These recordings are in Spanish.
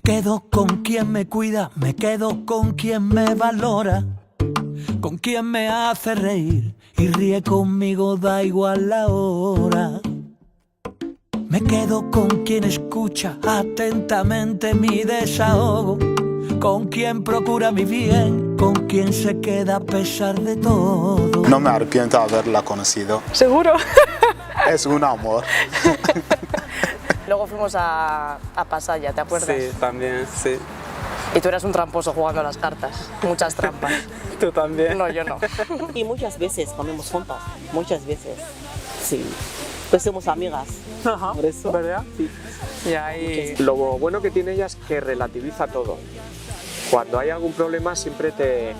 quedo con quien me cuida, me quedo con quien me valora, con quien me hace reír y ríe conmigo, da igual la hora. Me quedo con quien escucha atentamente mi desahogo, con quien procura mi bien, con quien se queda a pesar de todo. No me arrepiento de haberla conocido. ¿Seguro? Es un amor. Luego fuimos a Pasaya, ¿te acuerdas? Sí, también, sí. Y tú eras un tramposo jugando a las cartas. Muchas trampas. ¿Tú también? No, yo no. Y muchas veces comemos juntas, muchas veces. Sí. Pues somos amigas. Ajá, Por eso. ¿verdad? Sí. Y ahí... Lo bueno que tiene ella es que relativiza todo. Cuando hay algún problema siempre te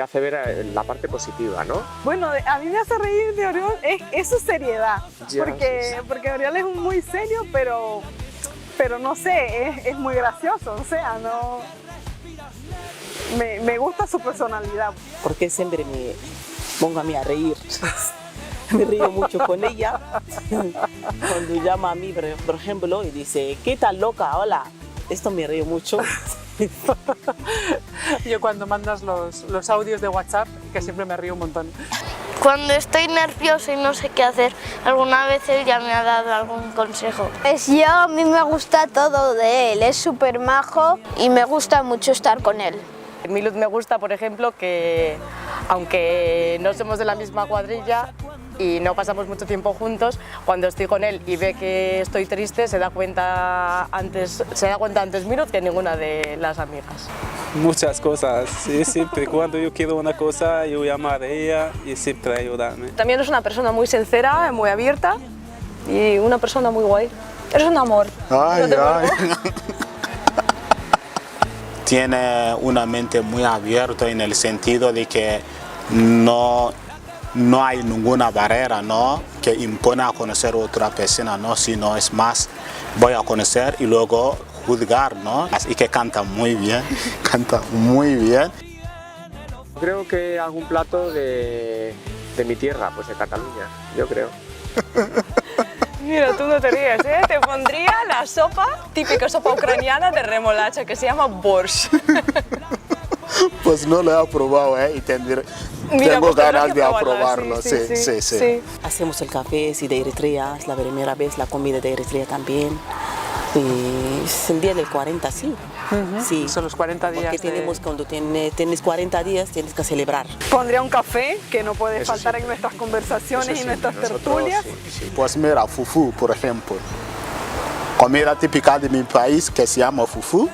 hace ver la parte positiva, ¿no? Bueno, a mí me hace reír de Oriol es su seriedad, Ya, porque, sí. porque Oriol es muy serio, pero no sé, es muy gracioso, o sea, no... Me gusta su personalidad. Porque siempre me pongo a mí a reír. Me río mucho con ella. Cuando llama a mí, por ejemplo, y dice, ¿qué tal loca? Hola. Esto me río mucho. Yo cuando mandas los audios de WhatsApp, que siempre me río un montón. Cuando estoy nerviosa y no sé qué hacer, alguna vez él ya me ha dado algún consejo. Pues yo, a mí me gusta todo de él, es súper majo y me gusta mucho estar con él. Milut me gusta, por ejemplo, que aunque no somos de la misma cuadrilla y no pasamos mucho tiempo juntos, cuando estoy con él y ve que estoy triste, se da cuenta antes Milut que ninguna de las amigas. Muchas cosas, sí, siempre cuando yo quiero una cosa, yo llamo a ella y siempre ayudarme. También es una persona muy sincera, muy abierta y una persona muy guay. Eres un amor. Ay, ay. Tiene una mente muy abierta en el sentido de que no hay ninguna barrera, ¿no?, que impone a conocer a otra persona, ¿no?, sino es más, voy a conocer y luego juzgar, ¿no? Y que canta muy bien, canta muy bien. Creo que algún plato de mi tierra, pues de Cataluña, yo creo. Mira, tú no te ríes, ¿eh? Te pondría la sopa, típica sopa ucraniana de remolacha, que se llama borscht. Pues no lo he probado, ¿eh? Y tengo pues ganas de probarla, probarlo, sí. Hacemos el café, sí, de Eritrea, es la primera vez, la comida de Eritrea también. Y es el día del 40, sí. Sí. Son los 40 días. Porque tenemos, cuando tienes 40 días, tienes que celebrar. Pondría un café, que no puede Eso faltar sí. en nuestras conversaciones Eso y sí, nuestras nosotros, tertulias. sí. Pues mira, fufu, por ejemplo. Comida típica de mi país que se llama fufu.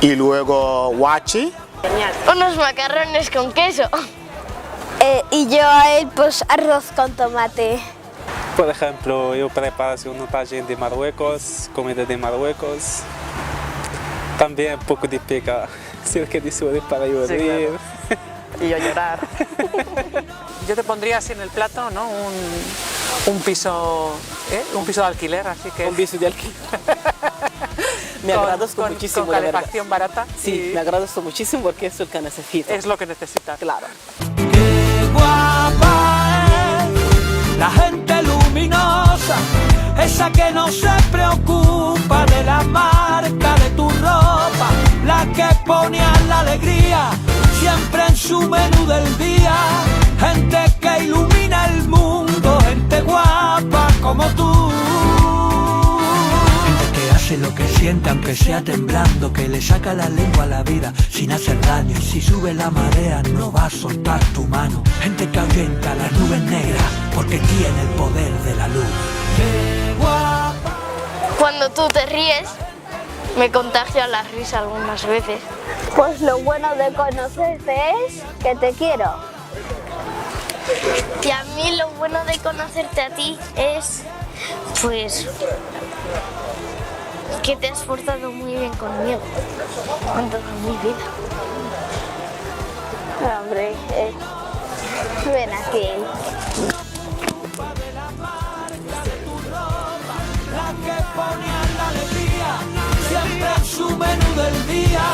Y luego huachi. Genial. Unos macarrones con queso. Y yo a él, pues arroz con tomate. Por ejemplo, yo preparo un tajín de Marruecos, comida de Marruecos. También un poco de pica, cerca de suave para yo Sí, reír. claro. Y yo llorar. Yo te pondría así en el plato, ¿no? Un piso, un piso de alquiler, así que... Un piso de alquiler. Me agradezco muchísimo, con la verdad. calefacción barata. Sí, y me agradezco muchísimo porque eso es lo que necesito. es lo que necesitas. Claro. Qué guapa es la gente luminosa, esa que no se preocupa de la marca de tu ropa, la que ponía la alegría siempre en su menú del día. Gente que ilumina el mundo, gente guapa como tú. Gente que hace lo que siente aunque sea temblando, que le saca la lengua a la vida sin hacer daño, y si sube la marea no va a soltar tu mano. Gente que ahuyenta las nubes negras porque tiene el poder de la luz. ¡Qué guapa! Cuando tú te ríes, me contagia la risa algunas veces. Pues lo bueno de conocerte es que te quiero. Y a mí lo bueno de conocerte a ti es, pues, que te has portado muy bien conmigo en toda mi vida. Hombre, ven aquí. La que ponía la alegría siempre en su menú del día.